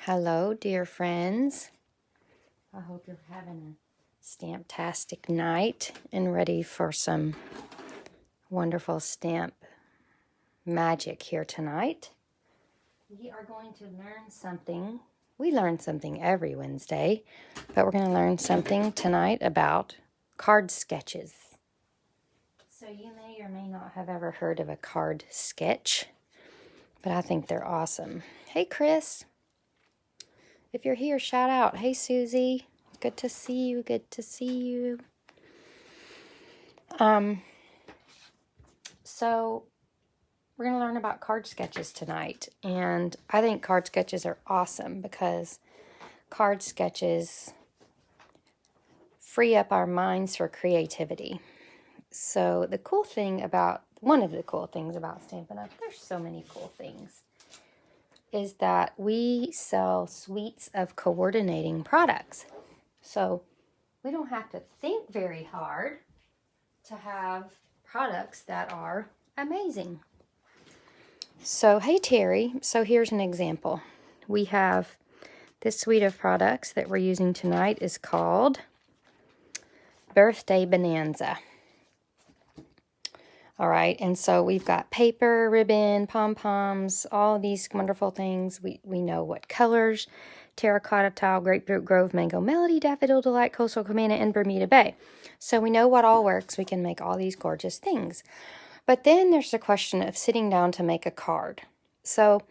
Hello, dear friends. I hope you're having a stamp-tastic night and ready for some wonderful stamp magic here tonight. We are going to learn something. We learn something every Wednesday, but we're going to learn something tonight about card sketches. So you may or may not have ever heard of a card sketch, but I think they're awesome. Hey, Chris. If you're here, shout out. Hey, Susie. Good to see you. Good to see you. So we're going to learn about card sketches tonight. And I think card sketches are awesome because card sketches free up our minds for creativity. So one of the cool things about Stampin' Up!, there's so many cool things, is that we sell suites of coordinating products. So we don't have to think very hard to have products that are amazing. So, hey Terry, so here's an example. We have this suite of products that we're using tonight is called Birthday Bonanza. All right, and so we've got paper, ribbon, pom-poms, all these wonderful things. We know what colors: terracotta tile, grapefruit grove, mango melody, daffodil delight, coastal cabana, and Bermuda Bay. So we know what all works. We can make all these gorgeous things. But then there's the question of sitting down to make a card. So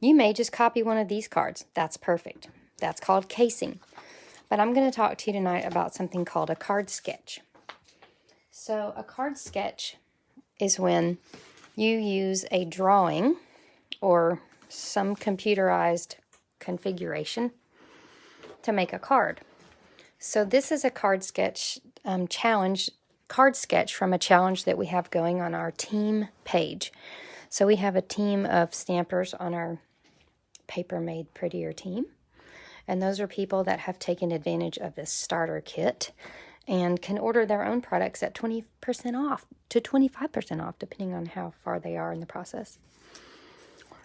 you may just copy one of these cards. That's perfect. That's called casing. But I'm going to talk to you tonight about something called a card sketch. So a card sketch is when you use a drawing or some computerized configuration to make a card. So this is a card sketch card sketch from a challenge that we have going on our team page. So we have a team of stampers on our Paper Made Prettier team. And those are people that have taken advantage of this starter kit and can order their own products at 20% off to 25% off, depending on how far they are in the process.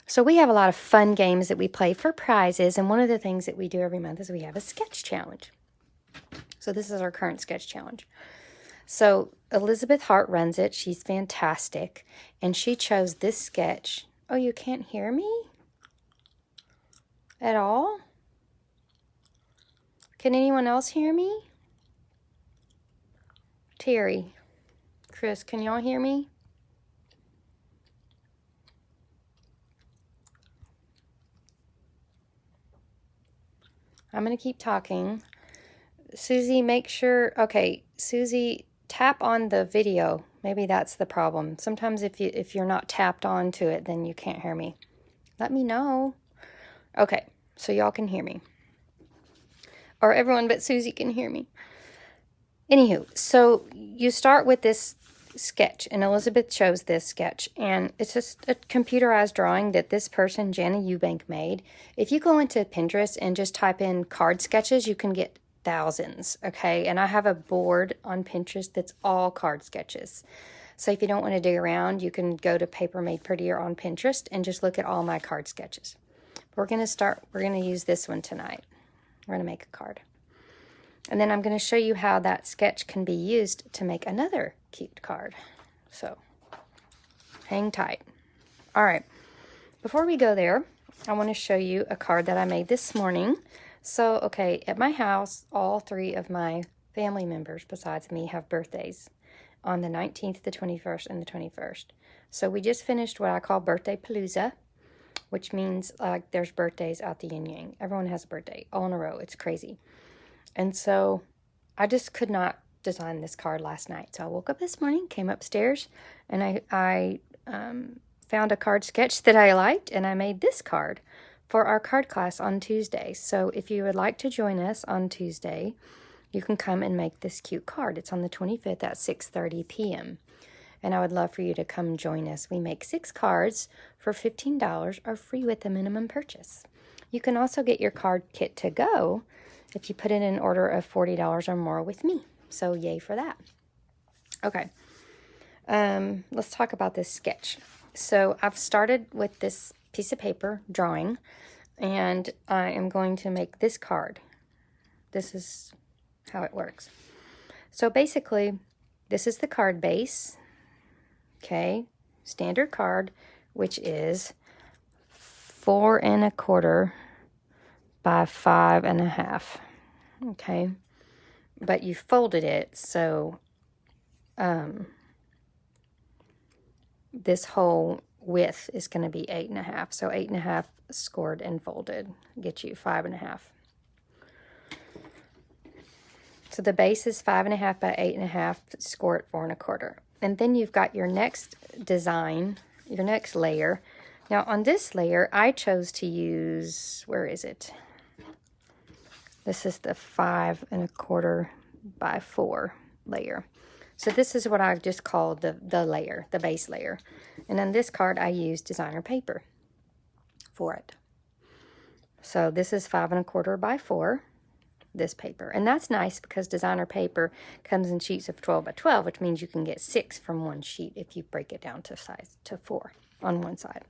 So we have a lot of fun games that we play for prizes, and one of the things that we do every month is we have a sketch challenge. So this is our current sketch challenge. So Elizabeth Hart runs it. She's fantastic, and she chose this sketch. Oh, you can't hear me at all? Can anyone else hear me? Terry, Chris, can y'all hear me? I'm going to keep talking. Susie, make sure, okay, Susie, tap on the video. Maybe that's the problem. Sometimes if you're not tapped onto it, then you can't hear me. Let me know. Okay, so y'all can hear me. Or everyone but Susie can hear me. Anywho, so you start with this sketch, and Elizabeth chose this sketch, and it's just a computerized drawing that this person, Jana Eubank, made. If you go into Pinterest and just type in card sketches, you can get thousands, okay? And I have a board on Pinterest that's all card sketches. So if you don't want to dig around, you can go to Paper Made Prettier on Pinterest and just look at all my card sketches. We're going to use this one tonight. We're going to make a card. And then I'm going to show you how that sketch can be used to make another cute card. So, hang tight. All right. Before we go there, I want to show you a card that I made this morning. So, okay, at my house, all three of my family members besides me have birthdays on the 19th, the 21st, and the 21st. So we just finished what I call Birthday Palooza, which means there's birthdays out the yin yang. Everyone has a birthday all in a row. It's crazy. And so I just could not design this card last night. So I woke up this morning, came upstairs, and I found a card sketch that I liked, and I made this card for our card class on Tuesday. So if you would like to join us on Tuesday, you can come and make this cute card. It's on the 25th at 6:30 p.m. And I would love for you to come join us. We make 6 cards for $15 or free with a minimum purchase. You can also get your card kit to go if you put in an order of $40 or more with me. So yay for that. Okay, let's talk about this sketch. So I've started with this piece of paper drawing, and I am going to make this card. This is how it works. So basically, this is the card base, okay, standard card, which is 4 1/4 by 5 1/2, okay, but you folded it, so this whole width is going to be 8 1/2, so 8 1/2 scored and folded get you 5 1/2. So the base is 5 1/2 by 8 1/2, score it 4 1/4. And then you've got your next design, your next layer. Now on this layer, I chose to use, where is it? This is the 5 1/4 by 4 layer. So this is what I've just called the layer, the base layer. And on this card, I used designer paper for it. So this is 5 1/4 by 4, this paper. And that's nice because designer paper comes in sheets of 12 by 12, which means you can get 6 from one sheet if you break it down to size to 4 on one side.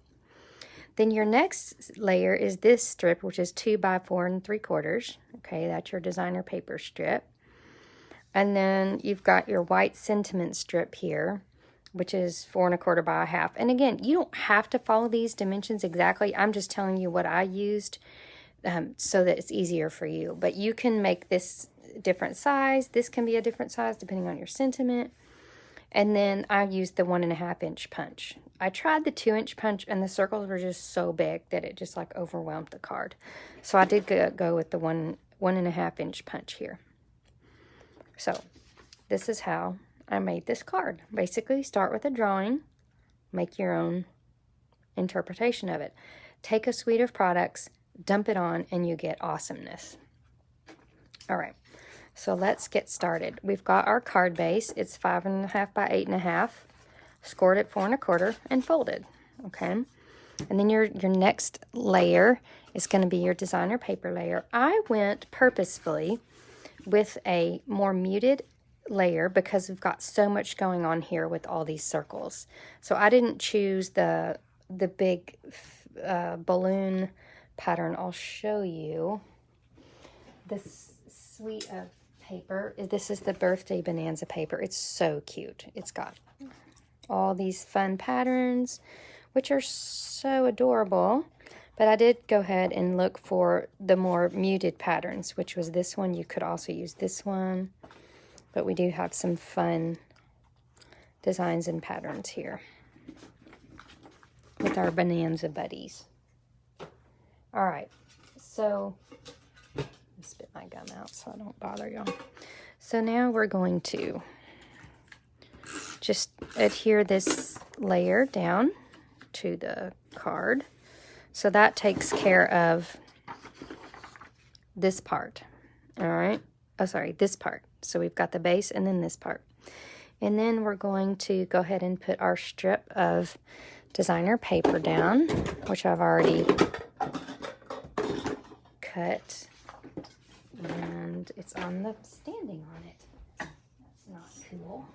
Then your next layer is this strip, which is 2 by 4 3/4. Okay, that's your designer paper strip. And then you've got your white sentiment strip here, which is 4 1/4 by 1/2. And again, you don't have to follow these dimensions exactly. I'm just telling you what I used so that it's easier for you. But you can make this different size. This can be a different size depending on your sentiment. And then I used the 1 1/2 inch punch. I tried the 2 inch punch and the circles were just so big that it just like overwhelmed the card. So I did go with the 1 1/2 inch punch here. So this is how I made this card. Basically, start with a drawing, make your own interpretation of it. Take a suite of products, dump it on, and you get awesomeness. All right, so let's get started. We've got our card base. It's 5 1/2 by 8 1/2, scored at 4 1/4, and folded, okay? And then your next layer is going to be your designer paper layer. I went purposefully with a more muted layer because we've got so much going on here with all these circles. So I didn't choose the big balloon pattern. I'll show you this suite of paper. This is the birthday bonanza paper. It's so cute. It's got all these fun patterns, which are so adorable. But I did go ahead and look for the more muted patterns, which was this one. You could also use this one. But we do have some fun designs and patterns here with our bonanza buddies. All right, so let me spit my gum out so I don't bother y'all. So now we're going to just adhere this layer down to the card. So that takes care of this part, all right? Oh, sorry, this part. So we've got the base and then this part. And then we're going to go ahead and put our strip of designer paper down, which I've already cut. And it's on the standing on it. That's not cool.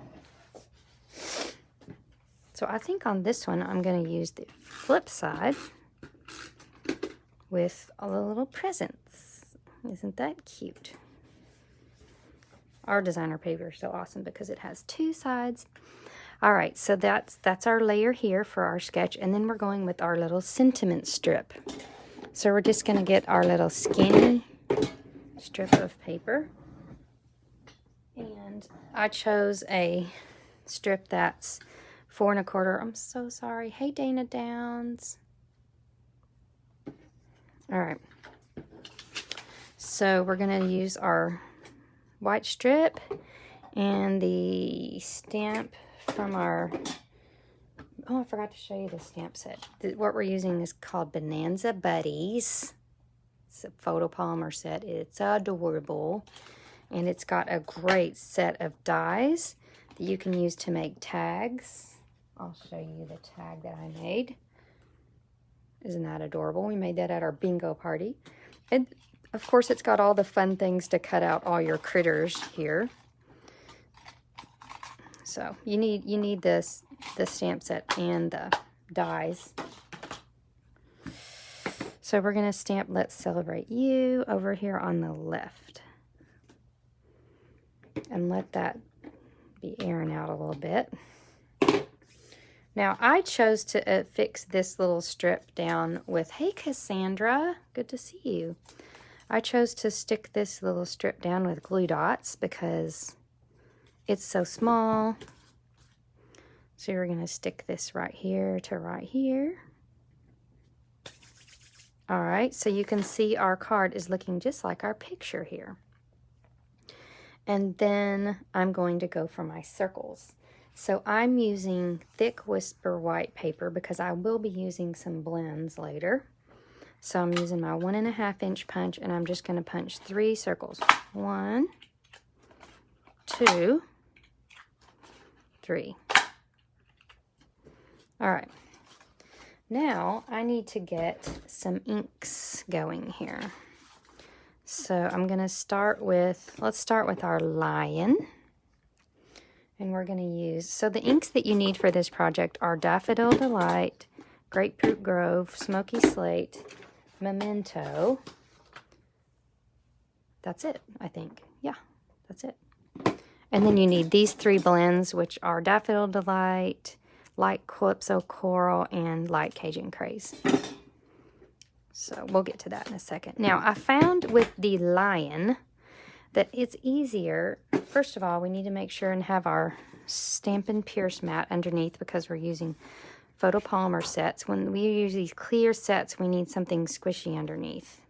So I think on this one, I'm going to use the flip side with all the little presents. Isn't that cute? Our designer paper is so awesome because it has two sides. All right, so that's our layer here for our sketch, and then we're going with our little sentiment strip. So we're just going to get our little skinny strip of paper, and I chose a strip that's 4 1/4. I'm so sorry. Hey, Dana Downs. All right, so we're going to use our white strip and the stamp from our, oh, I forgot to show you the stamp set. What we're using is called Bonanza Buddies. It's a photopolymer set. It's adorable, and it's got a great set of dies that you can use to make tags. I'll show you the tag that I made. Isn't that adorable? We made that at our bingo party. And of course, it's got all the fun things to cut out all your critters here. So you need this, the stamp set and the dies. So we're going to stamp Let's Celebrate You over here on the left. And let that be airing out a little bit. Now, I chose to fix this little strip down with, hey, Cassandra, good to see you. I chose to stick this little strip down with glue dots because it's so small. So we're going to stick this right here to right here. All right, so you can see our card is looking just like our picture here. And then I'm going to go for my circles. So I'm using thick Whisper white paper because I will be using some blends later. So I'm using my 1.5 inch punch, and I'm just going to punch 3 circles. 1, 2, 3. All right. Now I need to get some inks going here. So I'm going to start with, let's start with our lion. And we're going to use, so the inks that you need for this project are Daffodil Delight, Grapefruit Grove, Smoky Slate, Memento. That's it, I think. Yeah, that's it. And then you need these 3 blends, which are Daffodil Delight, Light Calypso Coral, and Light Cajun Craze. So we'll get to that in a second. Now, I found with the lion that it's easier. First of all, we need to make sure and have our Stampin' Pierce mat underneath because we're using photopolymer sets. When we use these clear sets, we need something squishy underneath.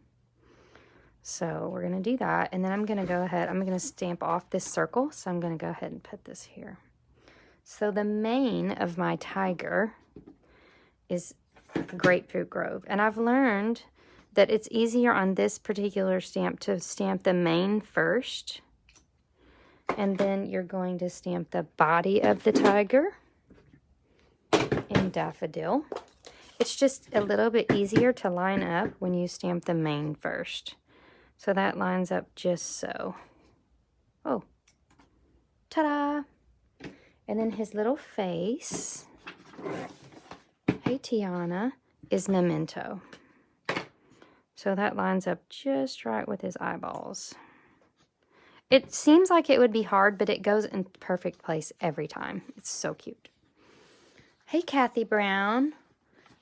So we're going to do that, and then I'm going to go ahead, I'm going to stamp off this circle, so I'm going to go ahead and put this here. So the mane of my tiger is Grapefruit Grove, and I've learned that it's easier on this particular stamp to stamp the mane first, and then you're going to stamp the body of the tiger in Daffodil. It's just a little bit easier to line up when you stamp the mane first. So that lines up just so. Oh, ta-da! And then his little face, hey Tiana, is Memento. So that lines up just right with his eyeballs. It seems like it would be hard, but it goes in perfect place every time. It's so cute. Hey, Kathy Brown.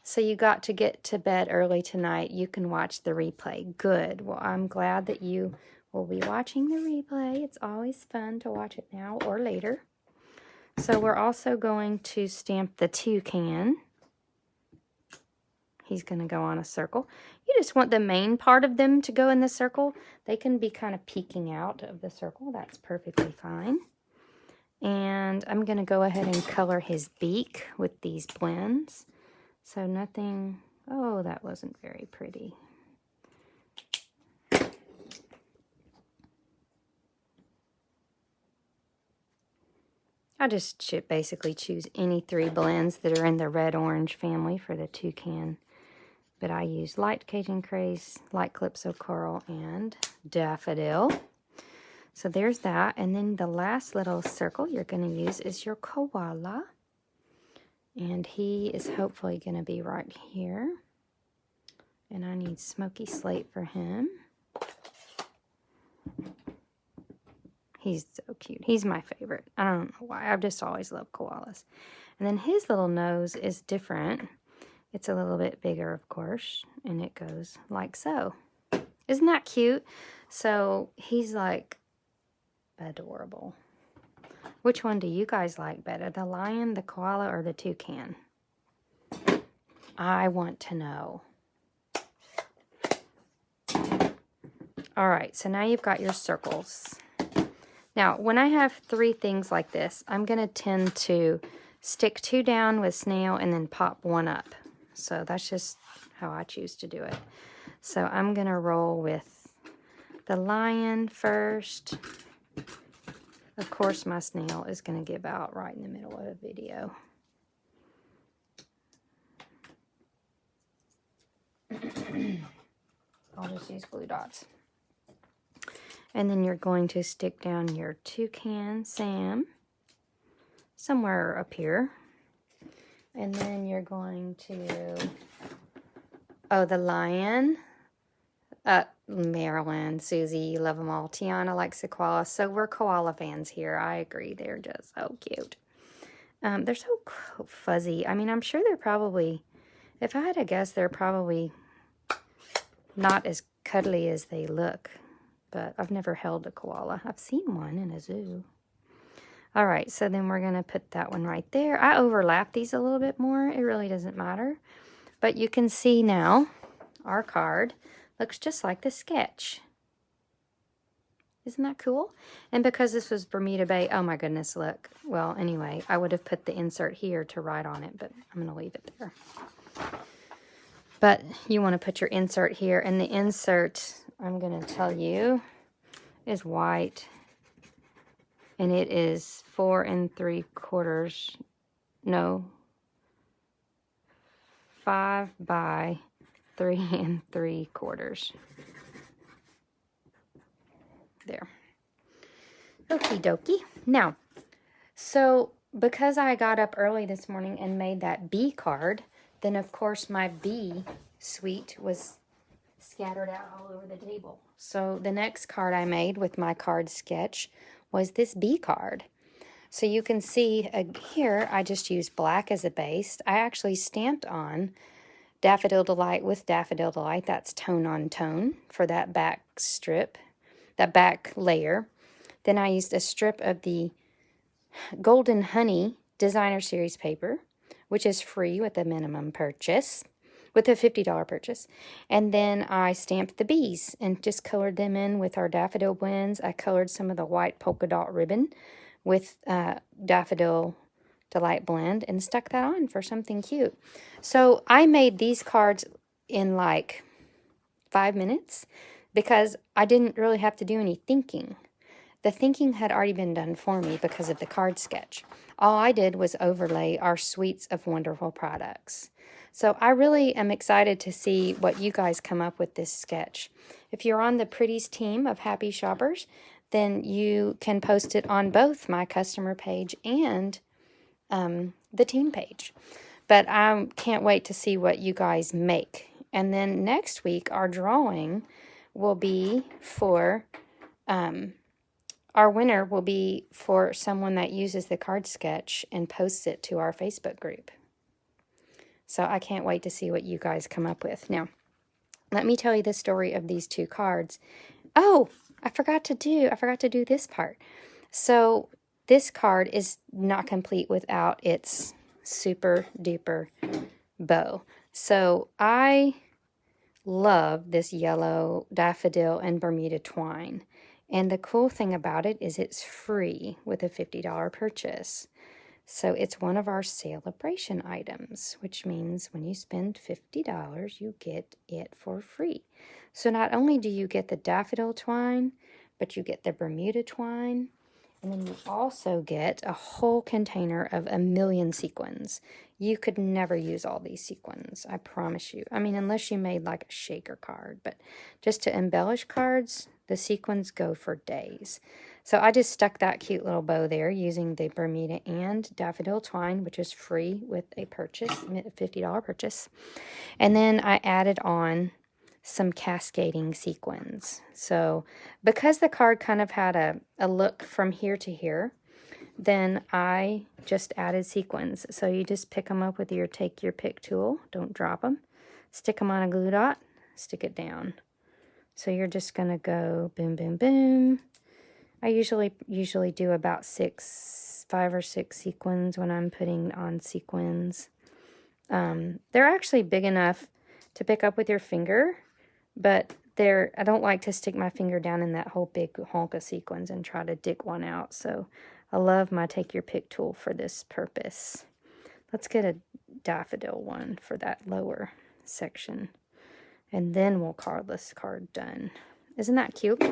So you got to get to bed early tonight. You can watch the replay. Good. Well, I'm glad that you will be watching the replay. It's always fun to watch it now or later. So we're also going to stamp the toucan. He's going to go on a circle. You just want the main part of them to go in the circle. They can be kind of peeking out of the circle. That's perfectly fine. And I'm going to go ahead and color his beak with these blends. So nothing, oh, that wasn't very pretty. I just should basically choose any 3 blends that are in the red-orange family for the toucan. But I use Light Cajun Craze, Light Calypso Coral, and Daffodil. So there's that. And then the last little circle you're going to use is your koala. And he is hopefully going to be right here. And I need Smoky Slate for him. He's so cute. He's my favorite. I don't know why. I've just always loved koalas. And then his little nose is different. It's a little bit bigger, of course, and it goes like so. Isn't that cute? So he's like adorable. Which one do you guys like better, the lion, the koala, or the toucan? I want to know. All right, so now you've got your circles. Now, when I have 3 things like this, I'm going to tend to stick 2 down with snail and then pop 1 up. So that's just how I choose to do it. So I'm going to roll with the lion first. Of course, my snail is going to give out right in the middle of the video. I'll just use glue dots. And then you're going to stick down your toucan Sam somewhere up here. And then you're going to Oh, the lion. Marilyn, Susie, you love them all. Tiana likes the koala. So we're koala fans here. I agree. They're just so cute. They're so fuzzy. I mean, I'm sure they're probably, if I had to guess, they're probably not as cuddly as they look. But I've never held a koala. I've seen one in a zoo. All right, so then we're going to put that one right there. I overlap these a little bit more. It really doesn't matter. But you can see now our card looks just like the sketch. Isn't that cool? And because this was Bermuda Bay, oh my goodness, look. Well, anyway, I would have put the insert here to write on it, but I'm going to leave it there. But you want to put your insert here, and the insert, I'm going to tell you, is white. And it is 4 3/4, no, 5 by 3 3/4. There. Okie dokie. Now, so because I got up early this morning and made that B card, then of course my B suite was scattered out all over the table. So the next card I made with my card sketch was this B card. So you can see here I just used black as a base. I actually stamped on Daffodil Delight with Daffodil Delight. That's tone on tone for that back strip, that back layer. Then I used a strip of the Golden Honey Designer Series paper, which is free with a minimum purchase, with a $50 purchase. And then I stamped the bees and just colored them in with our daffodil blends. I colored some of the white polka dot ribbon with Daffodil Delight blend and stuck that on for something cute. So I made these cards in like 5 minutes because I didn't really have to do any thinking. The thinking had already been done for me because of the card sketch. All I did was overlay our suites of wonderful products. So I really am excited to see what you guys come up with this sketch. If you're on the Pretties team of Happy Shoppers, then you can post it on both my customer page and the team page. But I can't wait to see what you guys make. And then next week, our drawing will be for, our winner will be for someone that uses the card sketch and posts it to our Facebook group. So I can't wait to see what you guys come up with. Now, let me tell you the story of these two cards. Oh, I forgot to do this part. So this card is not complete without its super duper bow. So I love this yellow daffodil and Bermuda twine. And the cool thing about it is it's free with a $50 purchase. So it's one of our celebration items, which means when you spend $50, you get it for free. So not only do you get the daffodil twine, but you get the Bermuda twine, and then you also get a whole container of 1,000,000 sequins. You could never use all these sequins, I promise you. I mean, unless you made like a shaker card, but just to embellish cards, the sequins go for days. So I just stuck that cute little bow there using the Bermuda and daffodil twine, which is free with a purchase, a $50 purchase. And then I added on some cascading sequins. So because the card kind of had a look from here to here, then I just added sequins. So you just pick them up with your take your pick tool. Don't drop them. Stick them on a glue dot. Stick it down. So you're just going to go boom, boom, boom. I usually do about 5 or 6 sequins when I'm putting on sequins. They're actually big enough to pick up with your finger, but I don't like to stick my finger down in that whole big honk of sequins and try to dig one out. So I love my take your pick tool for this purpose. Let's get a daffodil one for that lower section. And then we'll call this card done. Isn't that cute?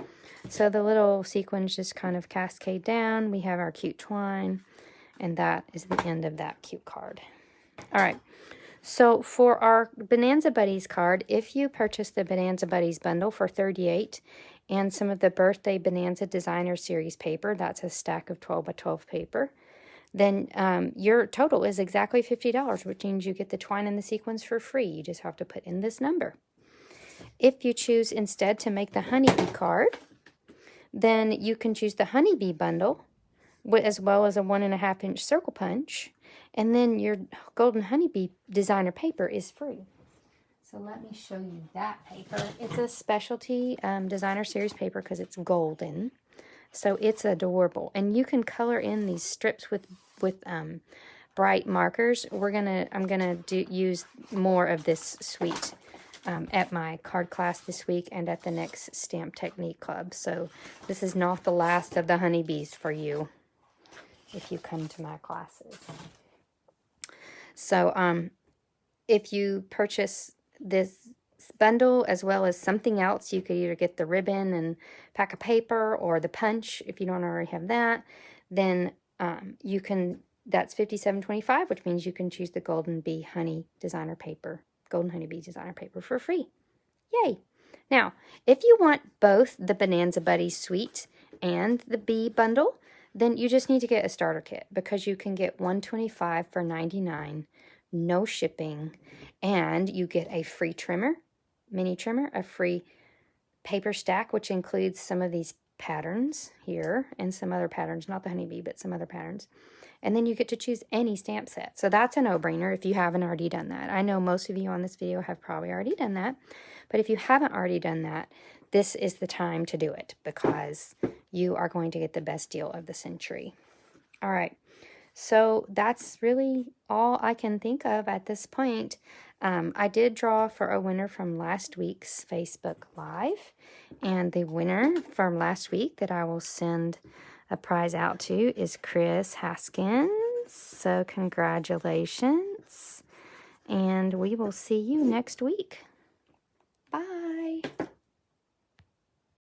So the little sequins just kind of cascade down. We have our cute twine. And that is the end of that cute card. All right. So for our Bonanza Buddies card, if you purchase the Bonanza Buddies bundle for $38 and some of the Birthday Bonanza Designer Series paper, that's a stack of 12 by 12 paper, then your total is exactly $50, which means you get the twine and the sequins for free. You just have to put in this number. If you choose instead to make the honeybee card, then you can choose the honeybee bundle as well as a 1.5-inch circle punch, and then your golden honeybee designer paper is free. So let me show you that paper. It's a specialty designer series paper because it's golden. So it's adorable. And you can color in these strips with bright markers. I'm gonna use more of this suite at my card class this week and at the next Stamp Technique Club. So this is not the last of the honeybees for you if you come to my classes. So if you purchase this bundle as well as something else, you could either get the ribbon and pack of paper or the punch if you don't already have that, then you can, that's $57.25, which means you can choose the golden honeybee designer paper for free. Yay! Now, if you want both the Bonanza Buddies suite and the bee bundle, then you just need to get a starter kit, because you can get $125 for $99, no shipping, and you get a free trimmer, mini trimmer, a free paper stack, which includes some of these patterns here and some other patterns, not the honeybee, but some other patterns. And then you get to choose any stamp set. So that's a no-brainer if you haven't already done that. I know most of you on this video have probably already done that, but if you haven't already done that, this is the time to do it, because you are going to get the best deal of the century. All right. So that's really all I can think of at this point. I did draw for a winner from last week's Facebook Live, and the winner from last week that I will send a prize out to is Chris Haskins. So congratulations, and we will see you next week. Bye.